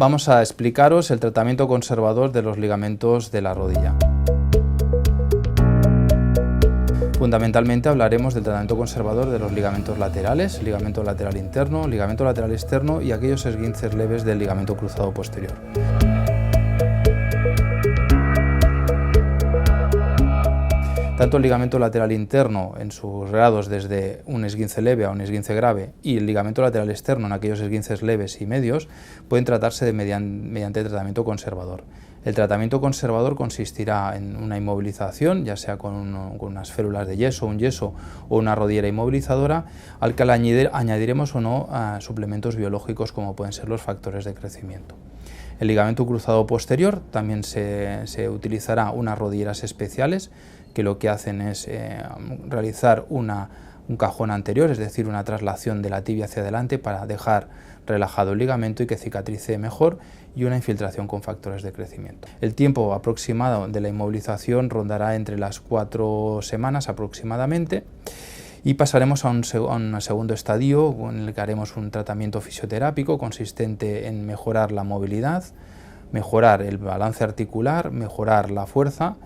Vamos a explicaros el tratamiento conservador de los ligamentos de la rodilla. Fundamentalmente hablaremos del tratamiento conservador de los ligamentos laterales, ligamento lateral interno, ligamento lateral externo y aquellos esguinces leves del ligamento cruzado posterior. Tanto el ligamento lateral interno en sus grados desde un esguince leve a un esguince grave y el ligamento lateral externo en aquellos esguinces leves y medios pueden tratarse mediante tratamiento conservador. El tratamiento conservador consistirá en una inmovilización, ya sea con unas férulas de yeso, un yeso o una rodillera inmovilizadora, al que añadiremos o no suplementos biológicos como pueden ser los factores de crecimiento. El ligamento cruzado posterior también se utilizará unas rodilleras especiales que lo que hacen es realizar un cajón anterior, es decir, una traslación de la tibia hacia adelante para dejar relajado el ligamento y que cicatrice mejor, y una infiltración con factores de crecimiento. El tiempo aproximado de la inmovilización rondará entre las 4 semanas aproximadamente, y pasaremos a un segundo estadio en el que haremos un tratamiento fisioterápico consistente en mejorar la movilidad, mejorar el balance articular, mejorar la fuerza,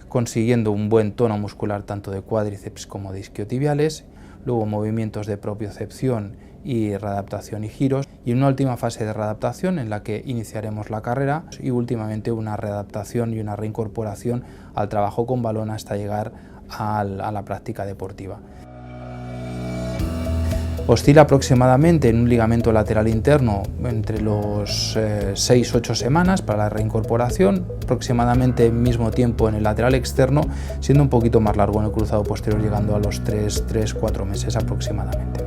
consiguiendo un buen tono muscular tanto de cuádriceps como de isquiotibiales, luego movimientos de propiocepción y readaptación y giros, y una última fase de readaptación en la que iniciaremos la carrera y últimamente una readaptación y una reincorporación al trabajo con balón hasta llegar a la práctica deportiva. Oscila aproximadamente en un ligamento lateral interno entre los 6-8 semanas para la reincorporación, aproximadamente mismo tiempo en el lateral externo, siendo un poquito más largo en el cruzado posterior, llegando a los 3-4 meses aproximadamente.